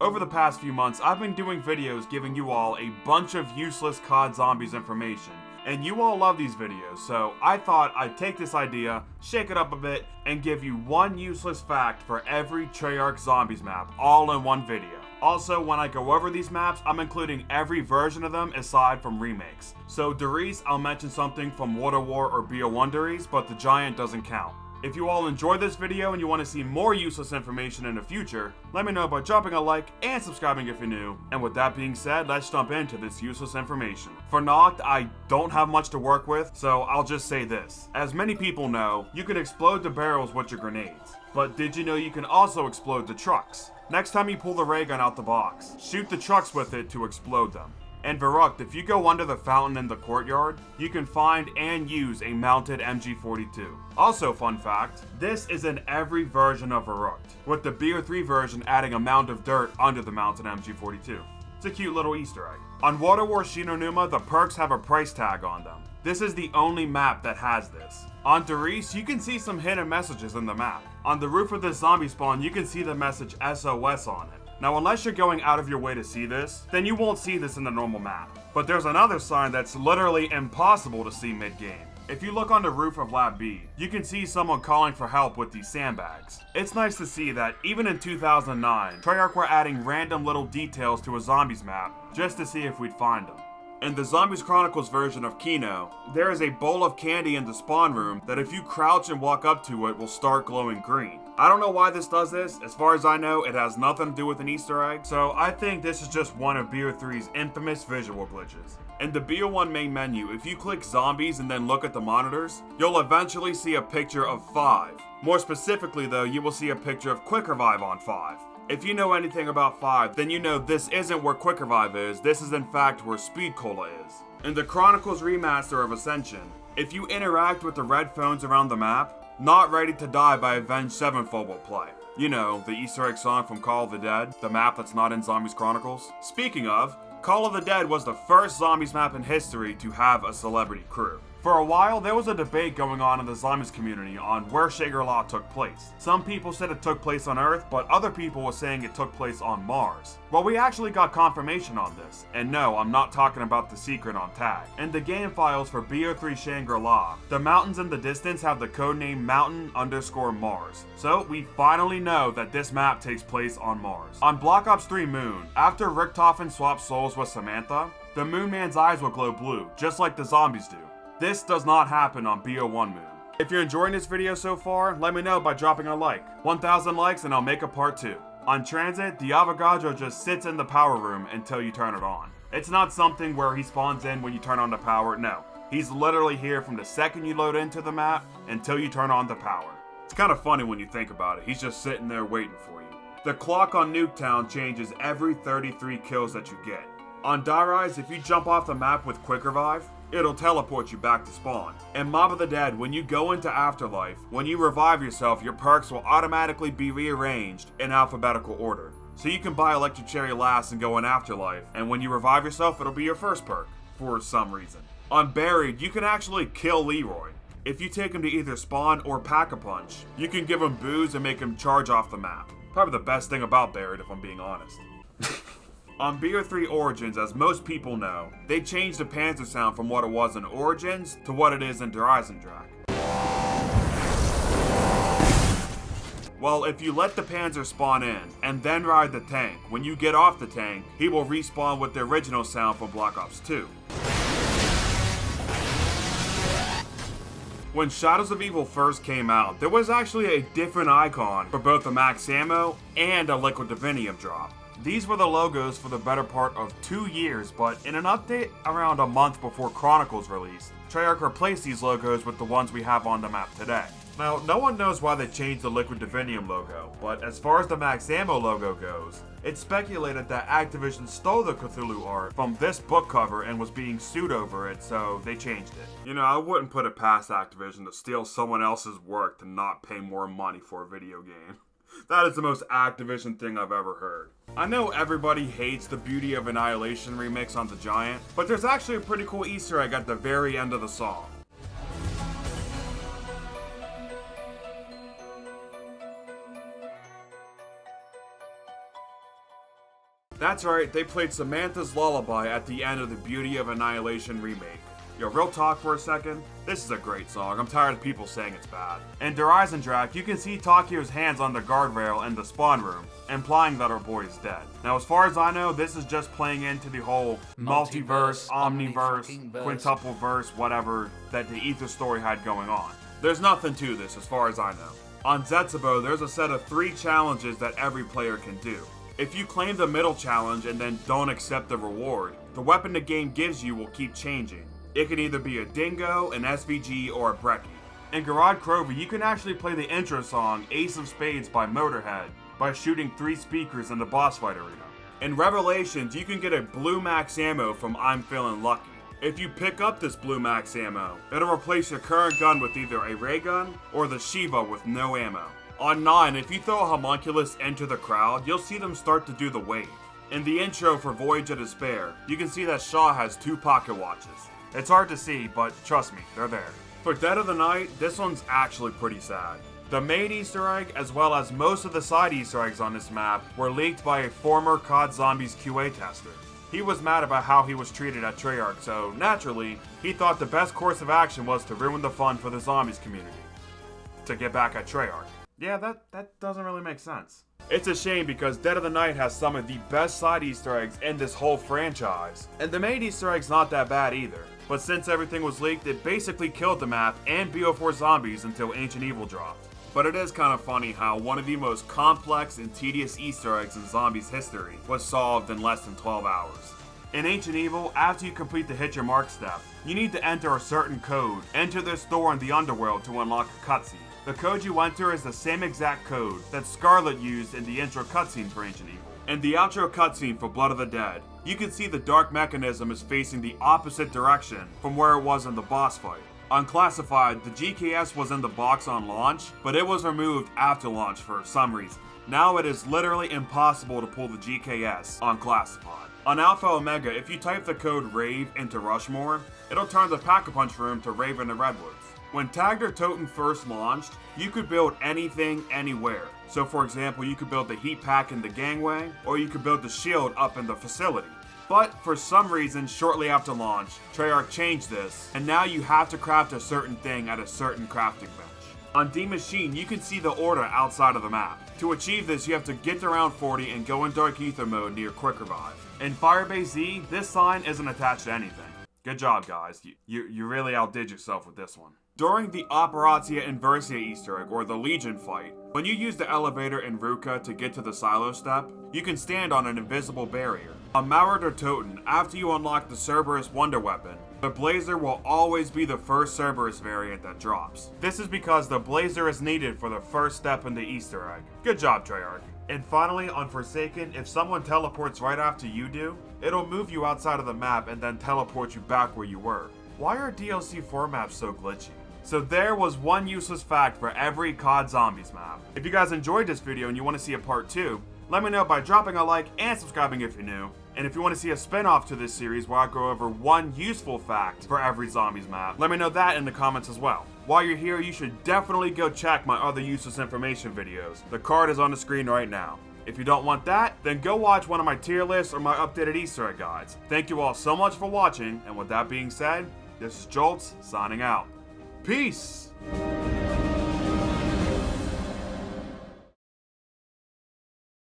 Over the past few months, I've been doing videos giving you all a bunch of useless COD Zombies information, and you all love these videos, so I thought I'd take this idea, shake it up a bit, and give you one useless fact for every Treyarch Zombies map, all in one video. Also, when I go over these maps, I'm including every version of them aside from remakes. So Derice, I'll mention something from Water War or BO1 Derice, but the Giant doesn't count. If you all enjoyed this video and you want to see more useless information in the future, let me know by dropping a like and subscribing if you're new. And with that being said, let's jump into this useless information. For Noct, I don't have much to work with, so I'll just say this. As many people know, you can explode the barrels with your grenades. But did you know you can also explode the trucks? Next time you pull the ray gun out the box, shoot the trucks with it to explode them. And Verrucht, if you go under the fountain in the courtyard, you can find and use a mounted MG42. Also, fun fact, this is in every version of Verrucht, with the BO3 version adding a mound of dirt under the mounted MG42. It's a cute little Easter egg. On Water War Shinonuma, the perks have a price tag on them. This is the only map that has this. On Derice, you can see some hidden messages in the map. On the roof of this zombie spawn, you can see the message SOS on it. Now, unless you're going out of your way to see this, then you won't see this in the normal map. But there's another sign that's literally impossible to see mid-game. If you look on the roof of Lab B, you can see someone calling for help with these sandbags. It's nice to see that even in 2009, Treyarch were adding random little details to a zombies map just to see if we'd find them. In the Zombies Chronicles version of Kino, there is a bowl of candy in the spawn room that if you crouch and walk up to it will start glowing green. I don't know why this does this. As far as I know, it has nothing to do with an Easter egg, so I think this is just one of BO3's infamous visual glitches. In the BO1 main menu, if you click zombies and then look at the monitors, you'll eventually see a picture of 5. More specifically though, you will see a picture of Quick Revive on 5. If you know anything about 5, then you know this isn't where Quick Revive is, this is in fact where Speed Cola is. In the Chronicles remaster of Ascension, if you interact with the red phones around the map, Not Ready to Die by Avenged Sevenfold will play. You know, the Easter egg song from Call of the Dead, the map that's not in Zombies Chronicles. Speaking of, Call of the Dead was the first zombies map in history to have a celebrity crew. For a while, there was a debate going on in the zombies community on where Shangri-La took place. Some people said it took place on Earth, but other people were saying it took place on Mars. Well, we actually got confirmation on this, and no, I'm not talking about the secret on tag. In the game files for BO3 Shangri-La, the mountains in the distance have the codename Mountain_Mars. So, we finally know that this map takes place on Mars. On Black Ops 3 Moon, after Richtofen swaps souls with Samantha, the Moon Man's eyes will glow blue, just like the zombies do. This does not happen on BO1 Moon. If you're enjoying this video so far, let me know by dropping a like. 1,000 likes and I'll make a part 2. On Transit, the Avogadro just sits in the power room until you turn it on. It's not something where he spawns in when you turn on the power, no. He's literally here from the second you load into the map until you turn on the power. It's kind of funny when you think about it, he's just sitting there waiting for you. The clock on Nuketown changes every 33 kills that you get. On Derice, if you jump off the map with Quick Revive, it'll teleport you back to spawn. In Mob of the Dead, when you go into Afterlife, when you revive yourself, your perks will automatically be rearranged in alphabetical order. So you can buy Electric Cherry last and go in Afterlife, and when you revive yourself, it'll be your first perk, for some reason. On Buried, you can actually kill Leroy. If you take him to either spawn or Pack-a-Punch, you can give him booze and make him charge off the map. Probably the best thing about Buried, if I'm being honest. On BO3 Origins, as most people know, they changed the Panzer sound from what it was in Origins to what it is in Der Eisendrache. Well, if you let the Panzer spawn in, and then ride the tank, when you get off the tank, he will respawn with the original sound from Black Ops 2. When Shadows of Evil first came out, there was actually a different icon for both the max ammo and a liquid divinium drop. These were the logos for the better part of 2 years, but in an update around a month before Chronicles released, Treyarch replaced these logos with the ones we have on the map today. Now, no one knows why they changed the Liquid Divinium logo, but as far as the Max Ammo logo goes, it's speculated that Activision stole the Cthulhu art from this book cover and was being sued over it, so they changed it. You know, I wouldn't put it past Activision to steal someone else's work to not pay more money for a video game. That is the most Activision thing I've ever heard. I know everybody hates the Beauty of Annihilation remix on the Giant, but there's actually a pretty cool Easter egg at the very end of the song. That's right, they played Samantha's Lullaby at the end of the Beauty of Annihilation remake. Yo, real talk for a second, this is a great song. I'm tired of people saying it's bad. In Der Eisendrache, you can see Takio's hands on the guardrail in the spawn room, implying that our boy is dead. Now, as far as I know, this is just playing into the whole multiverse, omniverse, quintuple verse, whatever, that the Ether story had going on. There's nothing to this, as far as I know. On Zetsubo, there's a set of 3 challenges that every player can do. If you claim the middle challenge and then don't accept the reward, the weapon the game gives you will keep changing. It can either be a dingo, an SVG, or a brekkie. In Garage Krover, you can actually play the intro song Ace of Spades by Motorhead by shooting 3 speakers in the boss fight arena. In Revelations, you can get a blue max ammo from I'm Feeling Lucky. If you pick up this blue max ammo, it'll replace your current gun with either a ray gun or the Shiva with no ammo. On 9, if you throw a homunculus into the crowd, you'll see them start to do the wave. In the intro for Voyage of Despair, you can see that Shaw has 2 pocket watches. It's hard to see, but trust me, they're there. For Dead of the Night, this one's actually pretty sad. The main Easter egg, as well as most of the side Easter eggs on this map, were leaked by a former COD Zombies QA tester. He was mad about how he was treated at Treyarch, so naturally, he thought the best course of action was to ruin the fun for the Zombies community. To get back at Treyarch. Yeah, that doesn't really make sense. It's a shame because Dead of the Night has some of the best side Easter eggs in this whole franchise, and the main Easter egg's not that bad either. But since everything was leaked, it basically killed the map and BO4 Zombies until Ancient Evil dropped. But it is kind of funny how one of the most complex and tedious Easter eggs in Zombies history was solved in less than 12 hours. In Ancient Evil, after you complete the Hit Your Mark step, you need to enter a certain code, enter this door in the underworld to unlock a cutscene. The code you enter is the same exact code that Scarlet used in the intro cutscene for Ancient Evil. In the outro cutscene for Blood of the Dead, you can see the dark mechanism is facing the opposite direction from where it was in the boss fight. Unclassified, the GKS was in the box on launch, but it was removed after launch for some reason. Now it is literally impossible to pull the GKS unclassified. On Alpha Omega, if you type the code RAVE into Rushmore, it'll turn the Pack-a-Punch room to Rave in the Redwoods. When Tagged or Totem first launched, you could build anything, anywhere. So for example, you could build the heat pack in the gangway, or you could build the shield up in the facility. But for some reason, shortly after launch, Treyarch changed this, and now you have to craft a certain thing at a certain crafting bench. On D Machine, you can see the order outside of the map. To achieve this, you have to get to round 40 and go in Dark Ether mode near Quick Revive. In Firebase Z, this sign isn't attached to anything. Good job, guys. You really outdid yourself with this one. During the Operatia Inversia Easter egg, or the Legion fight, when you use the elevator in Ruka to get to the silo step, you can stand on an invisible barrier. On Maurer Toten, after you unlock the Cerberus Wonder Weapon, the Blazer will always be the first Cerberus variant that drops. This is because the Blazer is needed for the first step in the Easter egg. Good job, Treyarch. And finally, on Forsaken, if someone teleports right after you do, it'll move you outside of the map and then teleport you back where you were. Why are DLC 4 maps so glitchy? So there was one useless fact for every COD Zombies map. If you guys enjoyed this video and you want to see a part 2, let me know by dropping a like and subscribing if you're new. And if you want to see a spin-off to this series where I go over one useful fact for every Zombies map, let me know that in the comments as well. While you're here, you should definitely go check my other useless information videos. The card is on the screen right now. If you don't want that, then go watch one of my tier lists or my updated Easter egg guides. Thank you all so much for watching, and with that being said, this is Jolts signing out. Peace!